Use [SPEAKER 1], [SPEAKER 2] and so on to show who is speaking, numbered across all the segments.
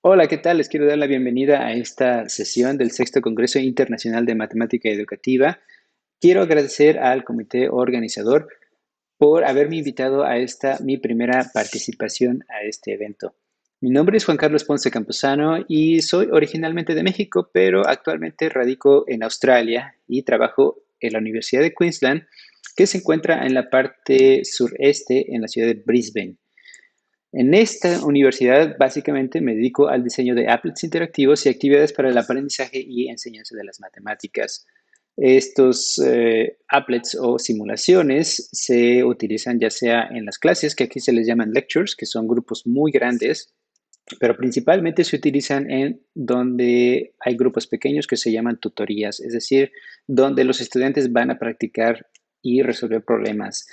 [SPEAKER 1] Hola, ¿qué tal? Les quiero dar la bienvenida a esta sesión del Sexto Congreso Internacional de Matemática Educativa. Quiero agradecer al comité organizador por haberme invitado a esta, mi primera participación a este evento. Mi nombre es Juan Carlos Ponce Campuzano y soy originalmente de México, pero actualmente radico en Australia y trabajo en la Universidad de Queensland, que se encuentra en la parte sureste, en la ciudad de Brisbane. En esta universidad, básicamente, me dedico al diseño de applets interactivos y actividades para el aprendizaje y enseñanza de las matemáticas. Estos applets o simulaciones se utilizan ya sea en las clases, que aquí se les llaman lectures, que son grupos muy grandes, pero principalmente se utilizan en donde hay grupos pequeños que se llaman tutorías, es decir, donde los estudiantes van a practicar y resolver problemas.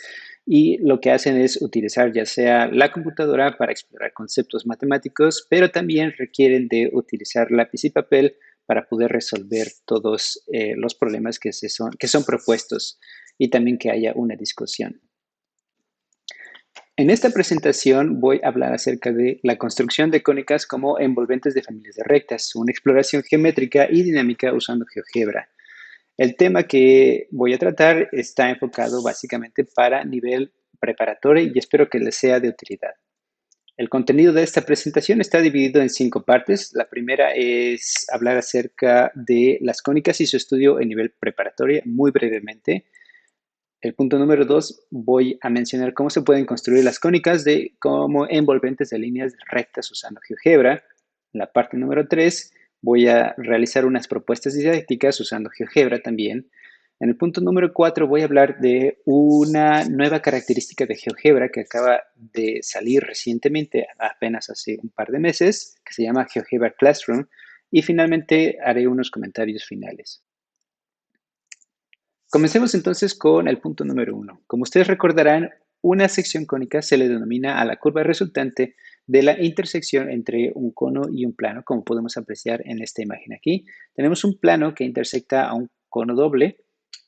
[SPEAKER 1] Y lo que hacen es utilizar ya sea la computadora para explorar conceptos matemáticos, pero también requieren de utilizar lápiz y papel para poder resolver todos los problemas que son propuestos y también que haya una discusión. En esta presentación voy a hablar acerca de la construcción de cónicas como envolventes de familias de rectas, una exploración geométrica y dinámica usando GeoGebra. El tema que voy a tratar está enfocado básicamente para nivel preparatorio y espero que les sea de utilidad. El contenido de esta presentación está dividido en 5 partes. La primera es hablar acerca de las cónicas y su estudio en nivel preparatorio, muy brevemente. El punto número 2, voy a mencionar cómo se pueden construir las cónicas como envolventes de líneas rectas usando GeoGebra. En la parte número 3, voy a realizar unas propuestas didácticas usando GeoGebra también. En el punto número 4 voy a hablar de una nueva característica de GeoGebra que acaba de salir recientemente, apenas hace un par de meses, que se llama GeoGebra Classroom. Y finalmente haré unos comentarios finales. Comencemos entonces con el punto número 1. Como ustedes recordarán, una sección cónica se le denomina a la curva resultante de la intersección entre un cono y un plano, como podemos apreciar en esta imagen aquí. Tenemos un plano que intersecta a un cono doble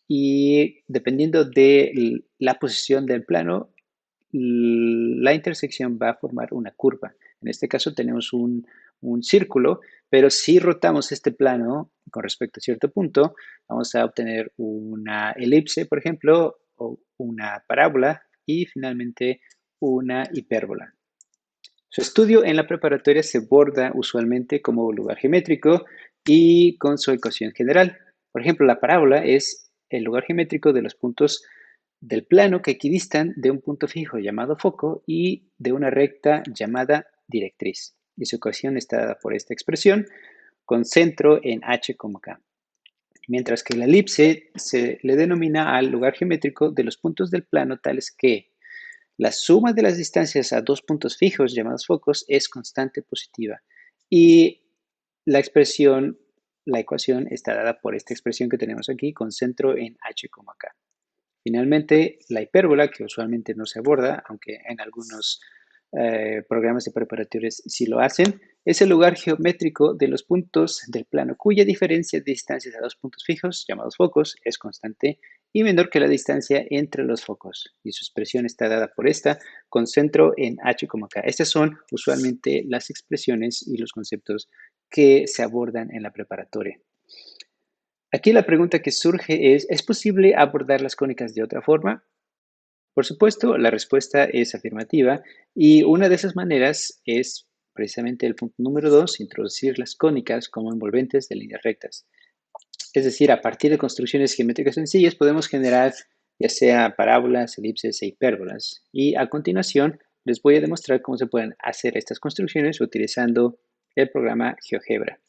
[SPEAKER 1] y dependiendo de la posición del plano, la intersección va a formar una curva. En este caso tenemos un círculo, pero si rotamos este plano con respecto a cierto punto, vamos a obtener una elipse, por ejemplo, o una parábola y finalmente una hipérbola. Su estudio en la preparatoria se borda usualmente como lugar geométrico y con su ecuación general. Por ejemplo, la parábola es el lugar geométrico de los puntos del plano que equidistan de un punto fijo llamado foco y de una recta llamada directriz. Y su ecuación está dada por esta expresión con centro en h, k. Mientras que la elipse se le denomina al lugar geométrico de los puntos del plano tales que la suma de las distancias a dos puntos fijos llamados focos es constante positiva y la expresión, la ecuación está dada por esta expresión que tenemos aquí con centro en h, k. Finalmente, la hipérbola, que usualmente no se aborda, aunque en algunos programas de preparatorios sí lo hacen, es el lugar geométrico de los puntos del plano cuya diferencia de distancias a dos puntos fijos, llamados focos, es constante y menor que la distancia entre los focos. Y su expresión está dada por esta, con centro en h, k. Estas son usualmente las expresiones y los conceptos que se abordan en la preparatoria. Aquí la pregunta que surge ¿es posible abordar las cónicas de otra forma? Por supuesto, la respuesta es afirmativa y una de esas maneras es precisamente el punto número 2, introducir las cónicas como envolventes de líneas rectas. Es decir, a partir de construcciones geométricas sencillas podemos generar ya sea parábolas, elipses e hipérbolas. Y a continuación les voy a demostrar cómo se pueden hacer estas construcciones utilizando el programa GeoGebra.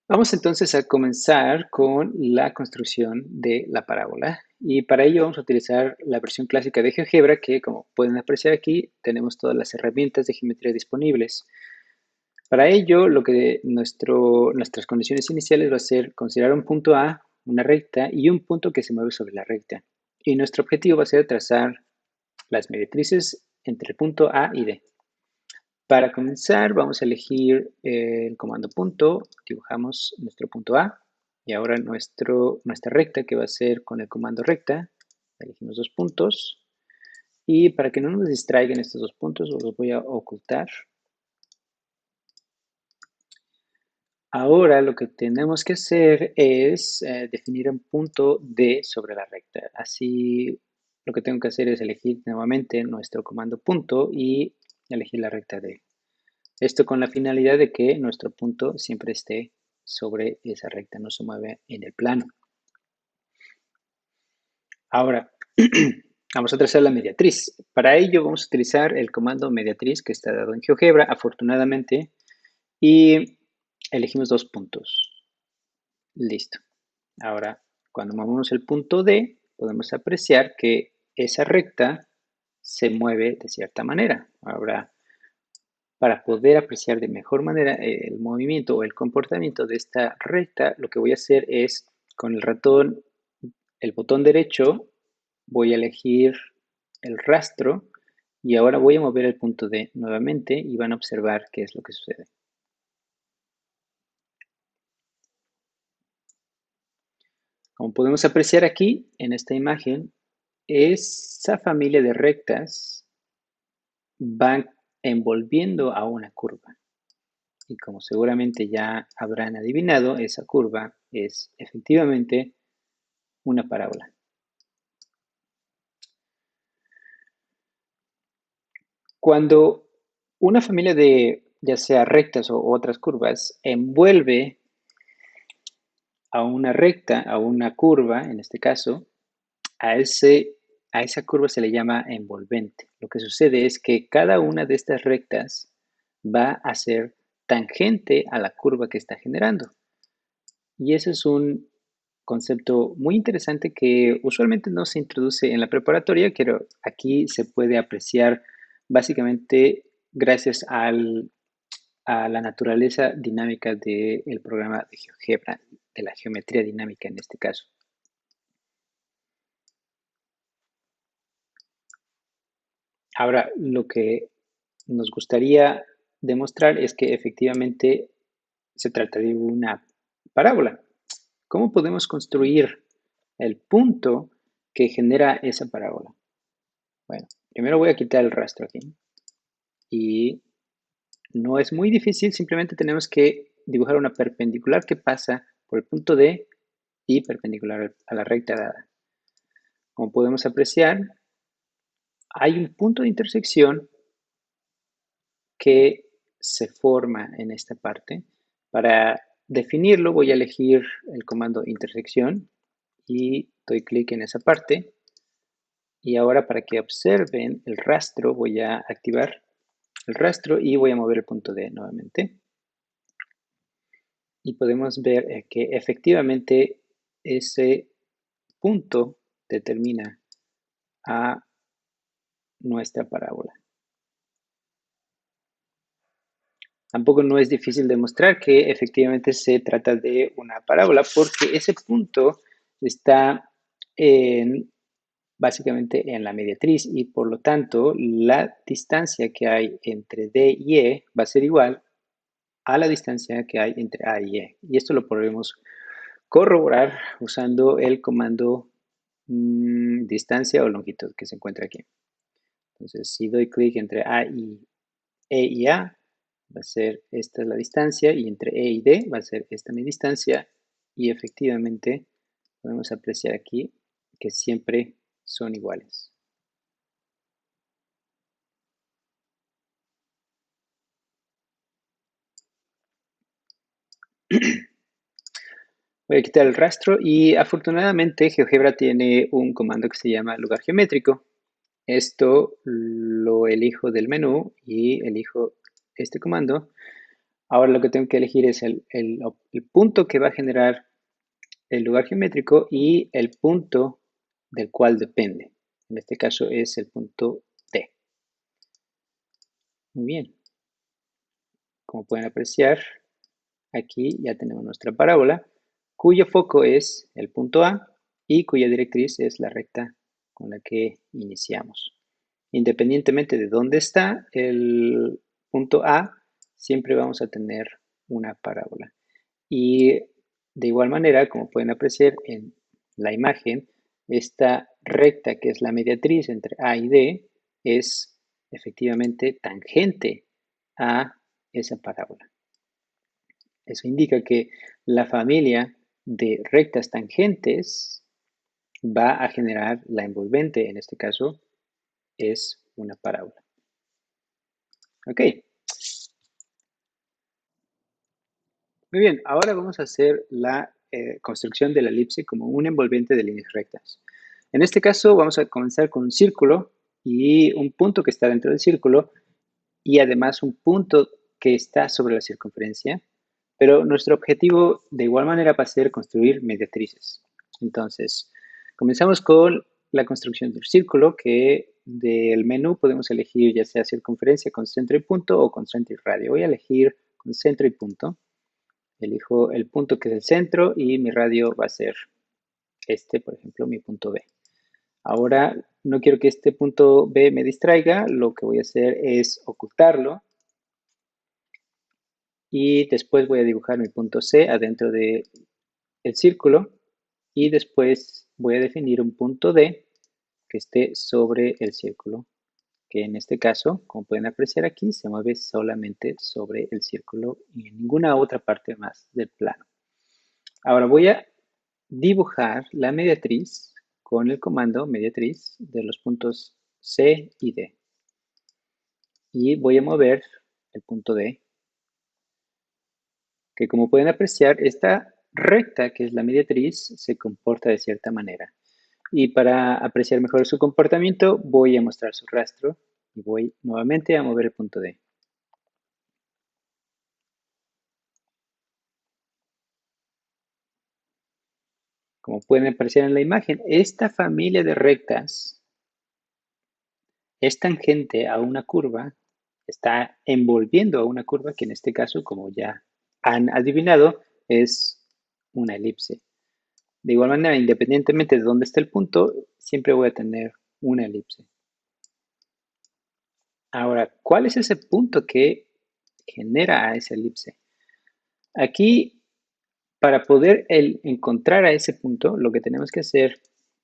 [SPEAKER 1] Vamos entonces a comenzar con la construcción de la parábola y para ello vamos a utilizar la versión clásica de GeoGebra que, como pueden apreciar aquí, tenemos todas las herramientas de geometría disponibles. Para ello, nuestras condiciones iniciales va a ser considerar un punto A, una recta y un punto que se mueve sobre la recta. Y nuestro objetivo va a ser trazar las meditrices entre el punto A y D. Para comenzar, vamos a elegir el comando punto, dibujamos nuestro punto A y ahora nuestra recta que va a ser con el comando recta, elegimos dos puntos Y para que no nos distraigan estos dos puntos, los voy a ocultar. Ahora lo que tenemos que hacer es definir un punto D sobre la recta. Así lo que tengo que hacer es elegir nuevamente nuestro comando punto y elegir la recta D. Esto con la finalidad de que nuestro punto siempre esté sobre esa recta, no se mueve en el plano. Ahora, vamos a trazar la mediatriz. Para ello vamos a utilizar el comando mediatriz que está dado en GeoGebra, afortunadamente, y elegimos dos puntos. Listo. Ahora, cuando movemos el punto D, podemos apreciar que esa recta se mueve de cierta manera. Ahora, para poder apreciar de mejor manera el movimiento o el comportamiento de esta recta, lo que voy a hacer es con el ratón, el botón derecho, voy a elegir el rastro y ahora voy a mover el punto D nuevamente y van a observar qué es lo que sucede. Como podemos apreciar aquí en esta imagen, esa familia de rectas van envolviendo a una curva. Y como seguramente ya habrán adivinado, esa curva es efectivamente una parábola. Cuando una familia de ya sea rectas o otras curvas envuelve a una recta, a una curva, en este caso, a, a esa curva se le llama envolvente. Lo que sucede es que cada una de estas rectas va a ser tangente a la curva que está generando. Y ese es un concepto muy interesante que usualmente no se introduce en la preparatoria, pero aquí se puede apreciar básicamente gracias a la naturaleza dinámica del programa de GeoGebra, de la geometría dinámica en este caso. Ahora, lo que nos gustaría demostrar es que efectivamente se trata de una parábola. ¿Cómo podemos construir el punto que genera esa parábola? Bueno, primero voy a quitar el rastro aquí. Y no es muy difícil, simplemente tenemos que dibujar una perpendicular que pasa por el punto D y perpendicular a la recta dada. Como podemos apreciar, hay un punto de intersección que se forma en esta parte. Para definirlo voy a elegir el comando intersección y doy clic en esa parte. Y ahora para que observen el rastro voy a activar el rastro y voy a mover el punto D nuevamente. Y podemos ver que efectivamente ese punto determina a nuestra parábola. Tampoco no es difícil demostrar que efectivamente se trata de una parábola porque ese punto está básicamente en la mediatriz y por lo tanto la distancia que hay entre D y E va a ser igual a la distancia que hay entre A y E. Y esto lo podemos corroborar usando el comando distancia o longitud que se encuentra aquí. Entonces, si doy clic entre A y E y A, va a ser esta es la distancia y entre E y D va a ser esta mi distancia y efectivamente podemos apreciar aquí que siempre son iguales. Voy a quitar el rastro y afortunadamente GeoGebra tiene un comando que se llama lugar geométrico. Esto lo elijo del menú y elijo este comando. Ahora lo que tengo que elegir es el punto que va a generar el lugar geométrico y el punto del cual depende. En este caso es el punto D. Muy bien. Como pueden apreciar, aquí ya tenemos nuestra parábola, cuyo foco es el punto A y cuya directriz es la recta con la que iniciamos. Independientemente de dónde está el punto A, siempre vamos a tener una parábola. Y de igual manera, como pueden apreciar en la imagen, esta recta que es la mediatriz entre A y D es efectivamente tangente a esa parábola. Eso indica que la familia de rectas tangentes va a generar la envolvente, en este caso es una parábola. Ok. Muy bien, ahora vamos a hacer la construcción de la elipse como un envolvente de líneas rectas. En este caso vamos a comenzar con un círculo y un punto que está dentro del círculo y además un punto que está sobre la circunferencia, pero nuestro objetivo de igual manera va a ser construir mediatrices. Entonces, comenzamos con la construcción del círculo, que del menú podemos elegir ya sea circunferencia con centro y punto o con centro y radio. Voy a elegir con centro y punto. Elijo el punto que es el centro y mi radio va a ser este, por ejemplo, mi punto B. Ahora no quiero que este punto B me distraiga, lo que voy a hacer es ocultarlo y después voy a dibujar mi punto C adentro del círculo y después voy a definir un punto D que esté sobre el círculo, que en este caso, como pueden apreciar aquí, se mueve solamente sobre el círculo y en ninguna otra parte más del plano. Ahora voy a dibujar la mediatriz con el comando mediatriz de los puntos C y D. Y voy a mover el punto D, que como pueden apreciar, esta recta que es la mediatriz se comporta de cierta manera. Y para apreciar mejor su comportamiento, voy a mostrar su rastro y voy nuevamente a mover el punto D. Como pueden apreciar en la imagen, esta familia de rectas es tangente a una curva, está envolviendo a una curva que en este caso, como ya han adivinado, es una elipse. De igual manera, independientemente de dónde esté el punto, siempre voy a tener una elipse. Ahora, ¿cuál es ese punto que genera a esa elipse? Aquí, para poder encontrar a ese punto, lo que tenemos que hacer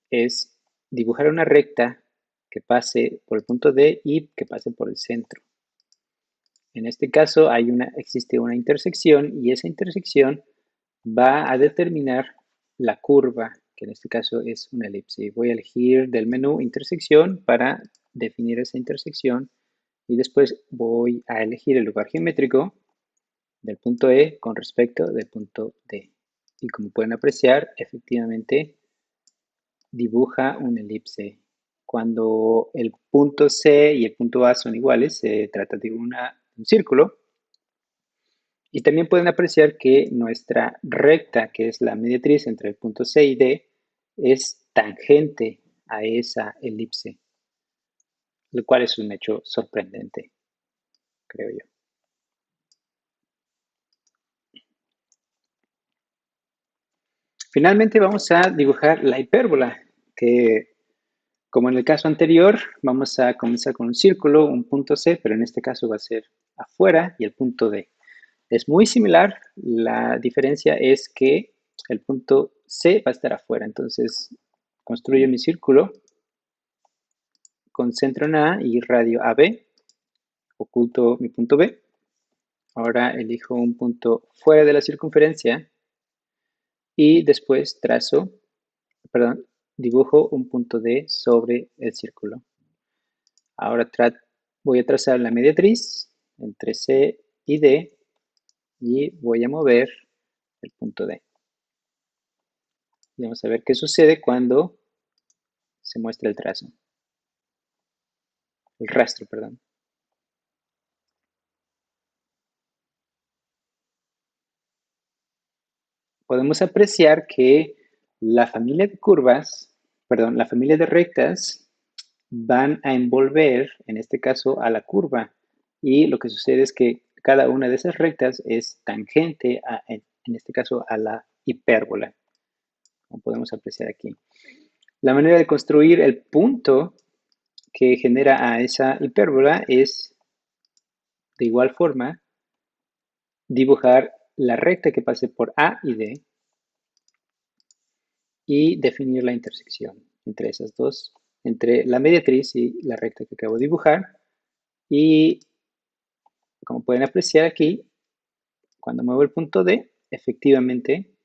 [SPEAKER 1] es dibujar una recta que pase por el punto D y que pase por el centro. En este caso existe una intersección y esa intersección va a determinar la curva, que en este caso es una elipse. Voy a elegir del menú intersección para definir esa intersección y después voy a elegir el lugar geométrico del punto E con respecto del punto D. Y como pueden apreciar, efectivamente dibuja una elipse. Cuando el punto C y el punto A son iguales, se trata de un círculo. Y también pueden apreciar que nuestra recta, que es la mediatriz entre el punto C y D, es tangente a esa elipse, lo cual es un hecho sorprendente, creo yo. Finalmente vamos a dibujar la hipérbola, que como en el caso anterior, vamos a comenzar con un círculo, un punto C, pero en este caso va a ser afuera y el punto D. Es muy similar, la diferencia es que el punto C va a estar afuera, entonces construyo mi círculo con centro en A y radio AB, oculto mi punto B. Ahora elijo un punto fuera de la circunferencia y después dibujo un punto D sobre el círculo. Ahora voy a trazar la mediatriz entre C y D y voy a mover el punto D. Y vamos a ver qué sucede cuando se muestra el trazo. El rastro, perdón. Podemos apreciar que la familia de la familia de rectas van a envolver, en este caso, a la curva. Y lo que sucede es que cada una de esas rectas es tangente, en este caso, a la hipérbola, como podemos apreciar aquí. La manera de construir el punto que genera a esa hipérbola es, de igual forma, dibujar la recta que pase por A y D y definir la intersección entre esas dos entre la mediatriz y la recta que acabo de dibujar. Y como pueden apreciar aquí, cuando muevo el punto D, efectivamente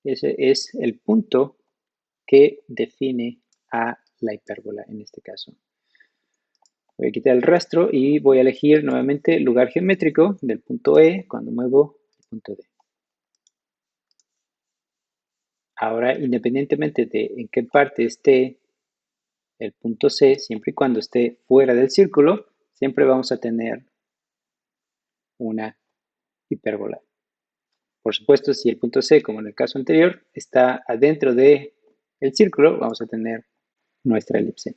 [SPEAKER 1] ese es el punto que define a la hipérbola en este caso. Voy a quitar el rastro y voy a elegir nuevamente el lugar geométrico del punto E cuando muevo el punto D. Ahora, independientemente de en qué parte esté el punto C, siempre y cuando esté fuera del círculo, siempre vamos a tener una hipérbola. Por supuesto, si el punto C, como en el caso anterior, está adentro del círculo, vamos a tener nuestra elipse.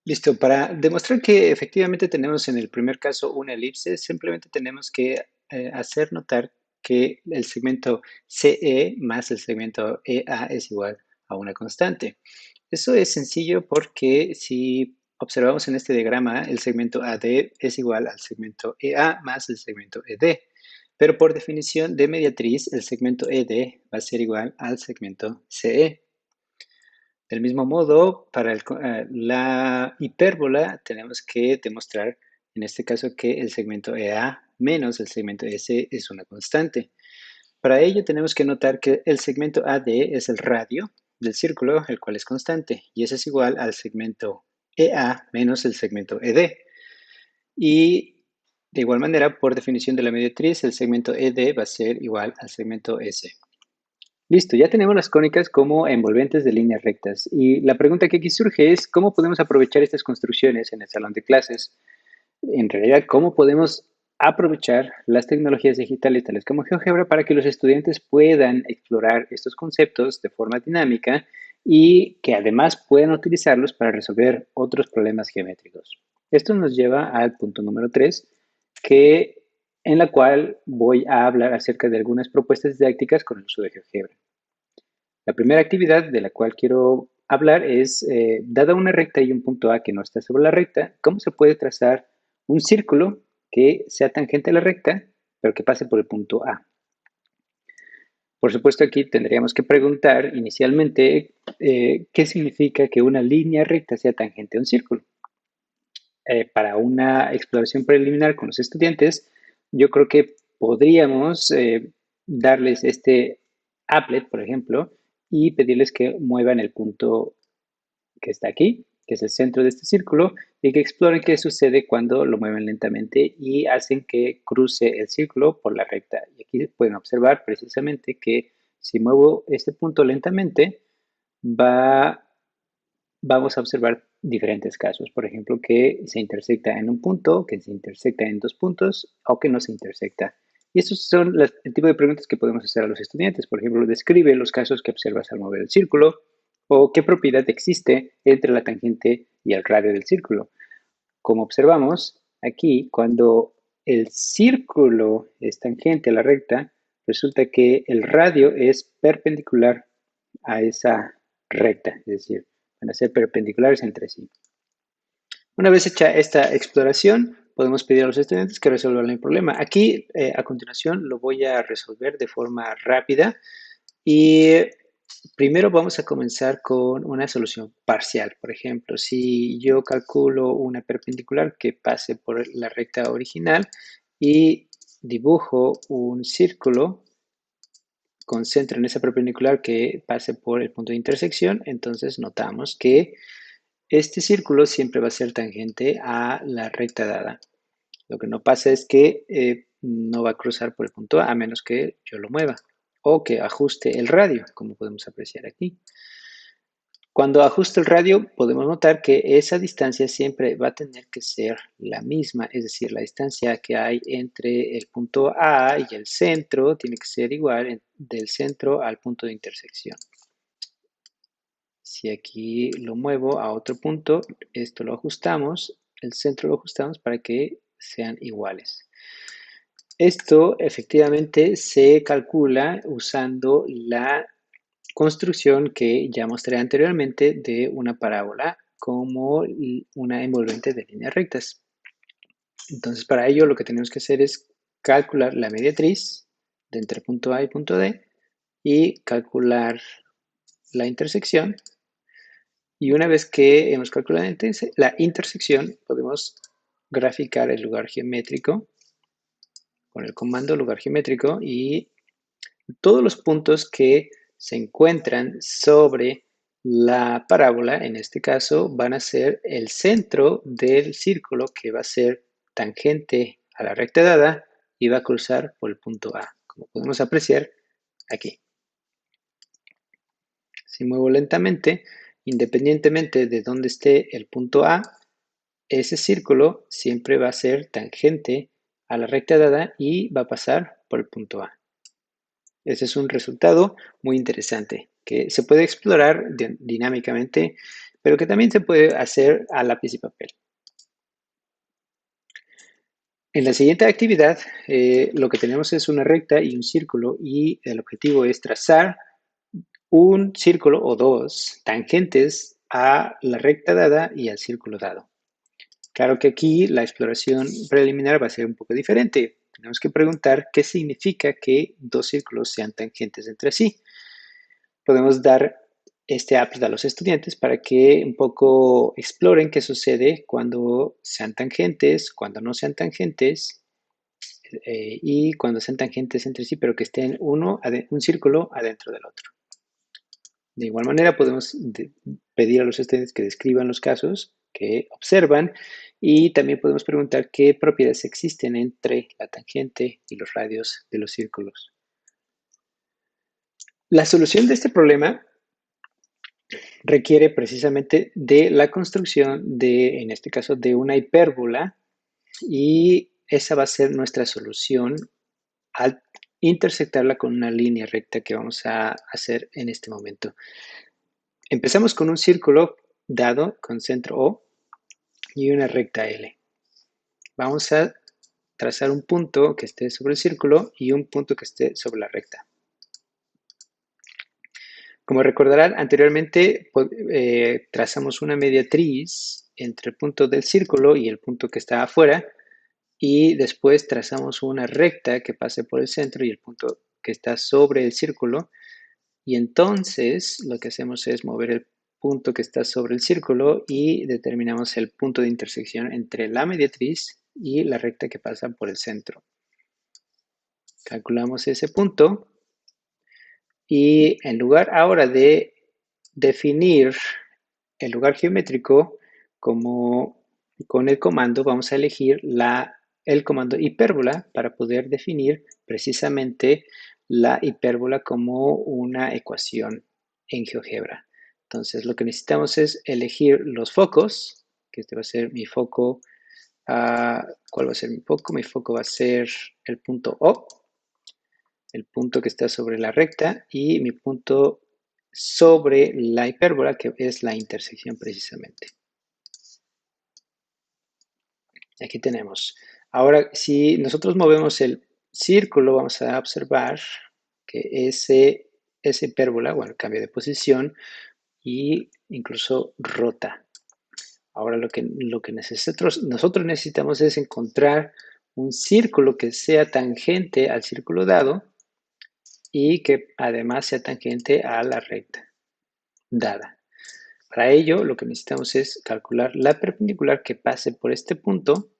[SPEAKER 1] Listo, para demostrar que efectivamente tenemos en el primer caso una elipse, simplemente tenemos que hacer notar que el segmento CE más el segmento EA es igual a una constante. Eso es sencillo porque si observamos en este diagrama, el segmento AD es igual al segmento EA más el segmento ED. Pero por definición de mediatriz, el segmento ED va a ser igual al segmento CE. Del mismo modo, para la hipérbola tenemos que demostrar, en este caso, que el segmento EA menos el segmento S es una constante. Para ello tenemos que notar que el segmento AD es el radio del círculo, el cual es constante, y ese es igual al segmento EA menos el segmento ED. Y de igual manera, por definición de la mediatriz, el segmento ED va a ser igual al segmento S. Listo, ya tenemos las cónicas como envolventes de líneas rectas. Y la pregunta que aquí surge es, ¿cómo podemos aprovechar estas construcciones en el salón de clases? En realidad, ¿cómo podemos aprovechar las tecnologías digitales tales como GeoGebra para que los estudiantes puedan explorar estos conceptos de forma dinámica y que además puedan utilizarlos para resolver otros problemas geométricos? Esto nos lleva al punto número 3, en la cual voy a hablar acerca de algunas propuestas didácticas con el uso de GeoGebra. La primera actividad de la cual quiero hablar es, dada una recta y un punto A que no está sobre la recta, ¿cómo se puede trazar un círculo que sea tangente a la recta, pero que pase por el punto A? Por supuesto, aquí tendríamos que preguntar inicialmente qué significa que una línea recta sea tangente a un círculo. Para una exploración preliminar con los estudiantes, yo creo que podríamos darles este applet, por ejemplo, y pedirles que muevan el punto que está aquí, que es el centro de este círculo, y que exploren qué sucede cuando lo mueven lentamente y hacen que cruce el círculo por la recta. Y aquí pueden observar precisamente que si muevo este punto lentamente, vamos a observar diferentes casos. Por ejemplo, que se intersecta en un punto, que se intersecta en dos puntos o que no se intersecta. Y estos son el tipo de preguntas que podemos hacer a los estudiantes. Por ejemplo, describe los casos que observas al mover el círculo o qué propiedad existe entre la tangente y el radio del círculo. Como observamos aquí, cuando el círculo es tangente a la recta, resulta que el radio es perpendicular a esa recta, es decir, van a ser perpendiculares entre sí. Una vez hecha esta exploración, podemos pedir a los estudiantes que resuelvan el problema. Aquí, a continuación, lo voy a resolver de forma rápida y primero vamos a comenzar con una solución parcial. Por ejemplo, si yo calculo una perpendicular que pase por la recta original y dibujo un círculo, concentro en esa perpendicular que pase por el punto de intersección, entonces notamos que este círculo siempre va a ser tangente a la recta dada. Lo que no pasa es que no va a cruzar por el punto A menos que yo lo mueva o que ajuste el radio, como podemos apreciar aquí. Cuando ajuste el radio, podemos notar que esa distancia siempre va a tener que ser la misma, es decir, la distancia que hay entre el punto A y el centro tiene que ser igual del centro al punto de intersección. Si aquí lo muevo a otro punto, esto lo ajustamos, el centro lo ajustamos para que sean iguales. Esto efectivamente se calcula usando la construcción que ya mostré anteriormente de una parábola como una envolvente de líneas rectas. Entonces, para ello lo que tenemos que hacer es calcular la mediatriz de entre punto A y punto D y calcular la intersección. Y una vez que hemos calculado la intersección, podemos graficar el lugar geométrico con el comando lugar geométrico y todos los puntos que se encuentran sobre la parábola, en este caso, van a ser el centro del círculo que va a ser tangente a la recta dada y va a cruzar por el punto A, como podemos apreciar aquí. Si muevo lentamente, independientemente de dónde esté el punto A, ese círculo siempre va a ser tangente a la recta dada y va a pasar por el punto A. Ese es un resultado muy interesante que se puede explorar dinámicamente, pero que también se puede hacer a lápiz y papel. En la siguiente actividad, lo que tenemos es una recta y un círculo y el objetivo es trazar un círculo o dos tangentes a la recta dada y al círculo dado. Claro que aquí la exploración preliminar va a ser un poco diferente. Tenemos que preguntar qué significa que dos círculos sean tangentes entre sí. Podemos dar este app a los estudiantes para que un poco exploren qué sucede cuando sean tangentes, cuando no sean tangentes y cuando sean tangentes entre sí, pero que estén un círculo adentro del otro. De igual manera, podemos pedir a los estudiantes que describan los casos que observan y también podemos preguntar qué propiedades existen entre la tangente y los radios de los círculos. La solución de este problema requiere precisamente de la construcción de, en este caso, de una hipérbola y esa va a ser nuestra solución al intersectarla con una línea recta que vamos a hacer en este momento. Empezamos con un círculo dado con centro O y una recta L. Vamos a trazar un punto que esté sobre el círculo y un punto que esté sobre la recta. Como recordarán, anteriormente trazamos una mediatriz entre el punto del círculo y el punto que está afuera y después trazamos una recta que pase por el centro y el punto que está sobre el círculo y entonces lo que hacemos es mover el punto que está sobre el círculo y determinamos el punto de intersección entre la mediatriz y la recta que pasa por el centro. Calculamos ese punto y en lugar ahora de definir el lugar geométrico con el comando, vamos a elegir el comando hipérbola para poder definir precisamente la hipérbola como una ecuación en GeoGebra. Entonces lo que necesitamos es elegir los focos, que este va a ser mi foco. ¿Cuál va a ser mi foco? Mi foco va a ser el punto O, el punto que está sobre la recta y mi punto sobre la hipérbola, que es la intersección precisamente. Aquí tenemos. Ahora, si nosotros movemos el círculo, vamos a observar que esa hipérbola, bueno, cambia de posición y incluso rota. Ahora lo que nosotros necesitamos es encontrar un círculo que sea tangente al círculo dado y que además sea tangente a la recta dada. Para ello, lo que necesitamos es calcular la perpendicular que pase por este punto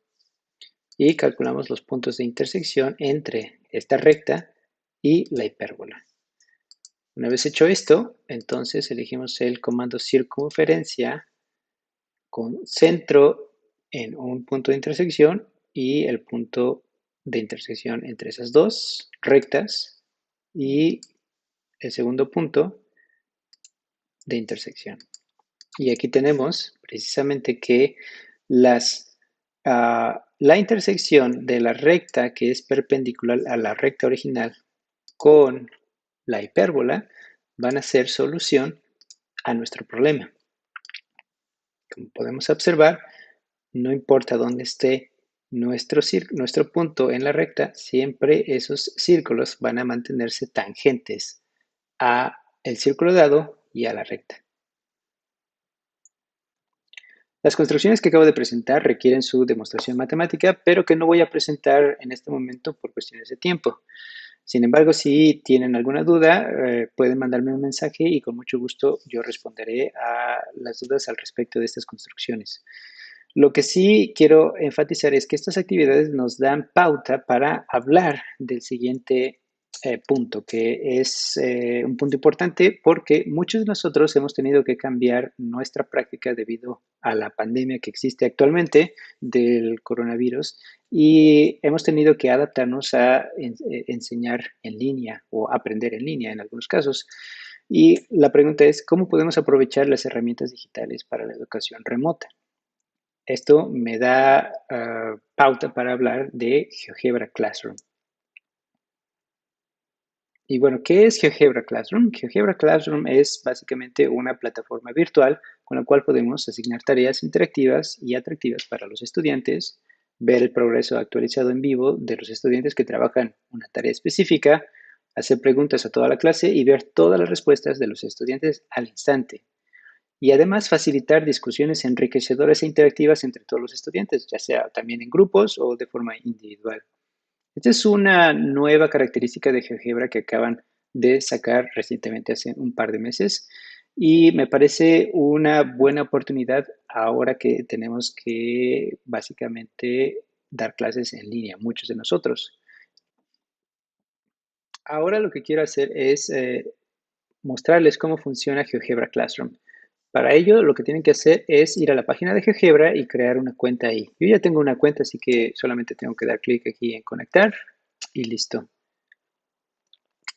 [SPEAKER 1] y calculamos los puntos de intersección entre esta recta y la hipérbola. Una vez hecho esto, entonces elegimos el comando circunferencia con centro en un punto de intersección y el punto de intersección entre esas dos rectas y el segundo punto de intersección. Y aquí tenemos precisamente que la intersección de la recta que es perpendicular a la recta original con la hipérbola van a ser solución a nuestro problema. Como podemos observar, no importa dónde esté nuestro punto en la recta, siempre esos círculos van a mantenerse tangentes a el círculo dado y a la recta. Las construcciones que acabo de presentar requieren su demostración matemática, pero que no voy a presentar en este momento por cuestiones de tiempo. Sin embargo, si tienen alguna duda, pueden mandarme un mensaje y con mucho gusto yo responderé a las dudas al respecto de estas construcciones. Lo que sí quiero enfatizar es que estas actividades nos dan pauta para hablar del siguiente punto, que es un punto importante porque muchos de nosotros hemos tenido que cambiar nuestra práctica debido a la pandemia que existe actualmente del coronavirus y hemos tenido que adaptarnos a enseñar en línea o aprender en línea en algunos casos. Y la pregunta es, ¿cómo podemos aprovechar las herramientas digitales para la educación remota? Esto me da pauta para hablar de GeoGebra Classroom. Y bueno, ¿qué es GeoGebra Classroom? GeoGebra Classroom es básicamente una plataforma virtual con la cual podemos asignar tareas interactivas y atractivas para los estudiantes, ver el progreso actualizado en vivo de los estudiantes que trabajan una tarea específica, hacer preguntas a toda la clase y ver todas las respuestas de los estudiantes al instante. Y además facilitar discusiones enriquecedoras e interactivas entre todos los estudiantes, ya sea también en grupos o de forma individual. Esta es una nueva característica de GeoGebra que acaban de sacar recientemente, hace un par de meses, y me parece una buena oportunidad ahora que tenemos que básicamente dar clases en línea, muchos de nosotros. Ahora lo que quiero hacer es mostrarles cómo funciona GeoGebra Classroom. Para ello, lo que tienen que hacer es ir a la página de GeoGebra y crear una cuenta ahí. Yo ya tengo una cuenta, así que solamente tengo que dar clic aquí en conectar y listo.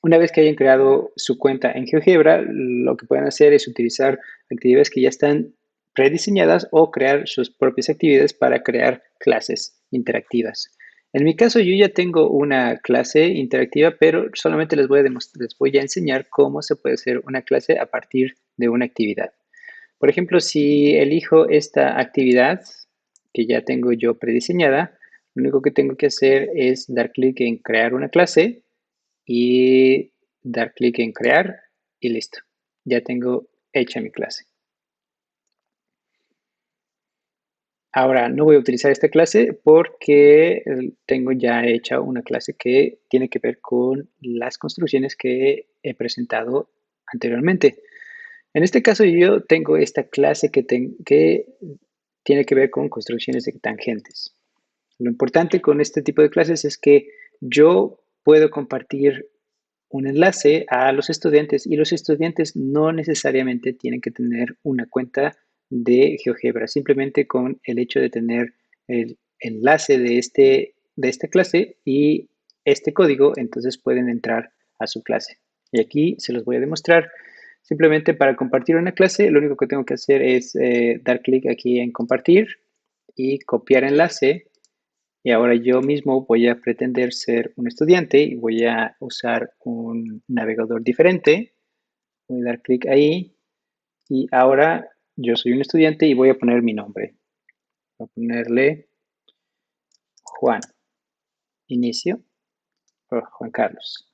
[SPEAKER 1] Una vez que hayan creado su cuenta en GeoGebra, lo que pueden hacer es utilizar actividades que ya están prediseñadas o crear sus propias actividades para crear clases interactivas. En mi caso, yo ya tengo una clase interactiva, pero solamente les voy a enseñar cómo se puede hacer una clase a partir de una actividad. Por ejemplo, si elijo esta actividad que ya tengo yo prediseñada, lo único que tengo que hacer es dar clic en crear una clase y dar clic en crear y listo. Ya tengo hecha mi clase. Ahora, no voy a utilizar esta clase porque tengo ya hecha una clase que tiene que ver con las construcciones que he presentado anteriormente. En este caso, yo tengo esta clase que tiene que ver con construcciones de tangentes. Lo importante con este tipo de clases es que yo puedo compartir un enlace a los estudiantes y los estudiantes no necesariamente tienen que tener una cuenta de GeoGebra, simplemente con el hecho de tener el enlace de esta clase y este código, entonces pueden entrar a su clase. Y aquí se los voy a demostrar. Simplemente para compartir una clase, lo único que tengo que hacer es dar clic aquí en compartir y copiar enlace y ahora yo mismo voy a pretender ser un estudiante y voy a usar un navegador diferente. Voy a dar clic ahí y ahora yo soy un estudiante y voy a poner mi nombre. Voy a ponerle Juan, inicio, o Juan Carlos.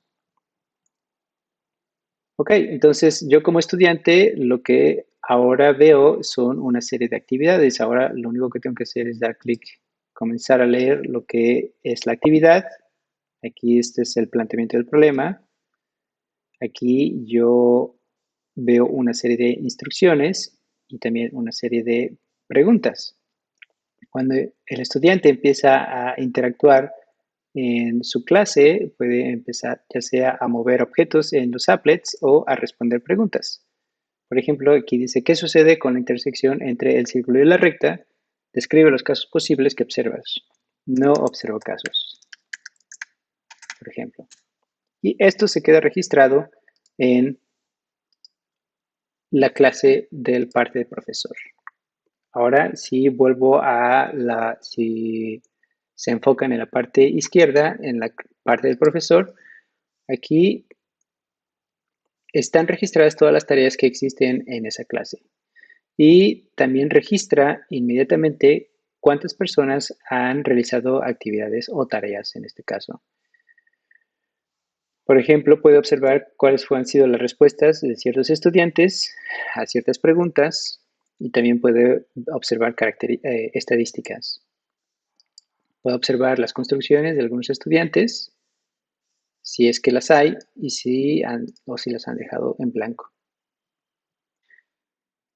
[SPEAKER 1] Ok, entonces yo como estudiante lo que ahora veo son una serie de actividades. Ahora lo único que tengo que hacer es dar clic, comenzar a leer lo que es la actividad. Aquí este es el planteamiento del problema. Aquí yo veo una serie de instrucciones y también una serie de preguntas. Cuando el estudiante empieza a interactuar en su clase, puede empezar ya sea a mover objetos en los applets o a responder preguntas. Por ejemplo, aquí dice, ¿qué sucede con la intersección entre el círculo y la recta? Describe los casos posibles que observas. No observo casos, por ejemplo. Y esto se queda registrado en la clase del parte del profesor. Ahora, si vuelvo si se enfocan en la parte izquierda, en la parte del profesor, aquí están registradas todas las tareas que existen en esa clase. Y también registra inmediatamente cuántas personas han realizado actividades o tareas en este caso. Por ejemplo, puede observar cuáles han sido las respuestas de ciertos estudiantes a ciertas preguntas y también puede observar estadísticas. Puede observar las construcciones de algunos estudiantes, si es que las hay y si las han dejado en blanco.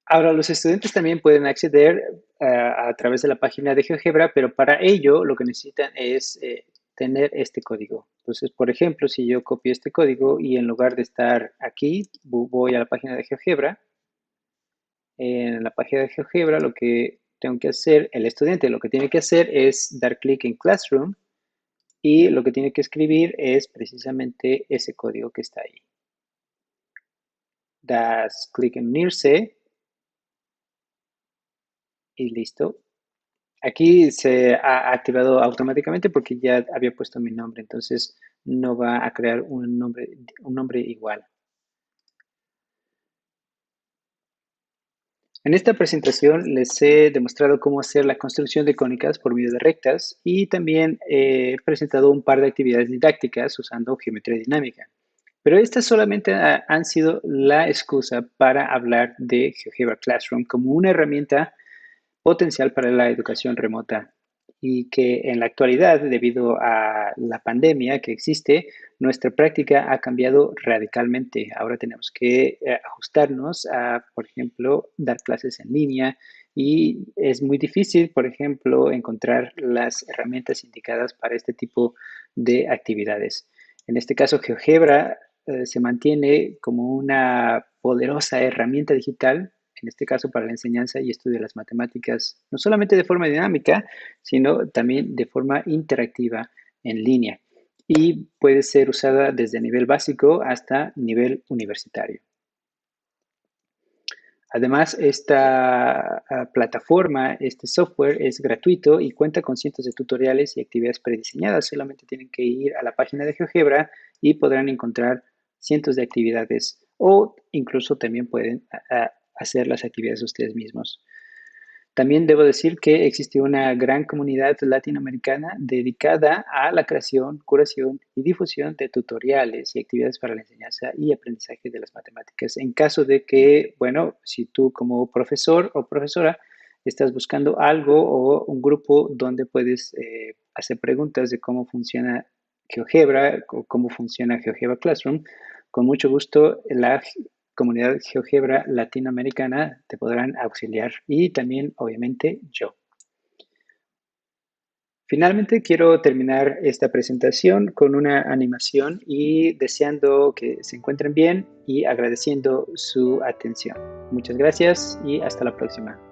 [SPEAKER 1] Ahora, los estudiantes también pueden acceder a través de la página de GeoGebra, pero para ello lo que necesitan es tener este código. Entonces, por ejemplo, si yo copio este código y en lugar de estar aquí, voy a la página de GeoGebra, en la página de GeoGebra lo que tengo que hacer, el estudiante lo que tiene que hacer es dar clic en Classroom y lo que tiene que escribir es precisamente ese código que está ahí. Das clic en unirse y listo. Aquí se ha activado automáticamente porque ya había puesto mi nombre, entonces no va a crear un nombre igual. En esta presentación les he demostrado cómo hacer la construcción de cónicas por medio de rectas y también he presentado un par de actividades didácticas usando geometría dinámica. Pero estas solamente han sido la excusa para hablar de GeoGebra Classroom como una herramienta potencial para la educación remota y que en la actualidad, debido a la pandemia que existe, nuestra práctica ha cambiado radicalmente. Ahora tenemos que ajustarnos a, por ejemplo, dar clases en línea y es muy difícil, por ejemplo, encontrar las herramientas indicadas para este tipo de actividades. En este caso, GeoGebra se mantiene como una poderosa herramienta digital en este caso para la enseñanza y estudio de las matemáticas, no solamente de forma dinámica, sino también de forma interactiva en línea. Y puede ser usada desde nivel básico hasta nivel universitario. Además, esta plataforma, este software es gratuito y cuenta con cientos de tutoriales y actividades prediseñadas. Solamente tienen que ir a la página de GeoGebra y podrán encontrar cientos de actividades o incluso también pueden hacer las actividades ustedes mismos. También debo decir que existe una gran comunidad latinoamericana dedicada a la creación, curación y difusión de tutoriales y actividades para la enseñanza y aprendizaje de las matemáticas. En caso de que, bueno, si tú como profesor o profesora estás buscando algo o un grupo donde puedes hacer preguntas de cómo funciona GeoGebra o cómo funciona GeoGebra Classroom, con mucho gusto la comunidad GeoGebra latinoamericana te podrán auxiliar y también, obviamente, yo. Finalmente, quiero terminar esta presentación con una animación y deseando que se encuentren bien y agradeciendo su atención. Muchas gracias y hasta la próxima.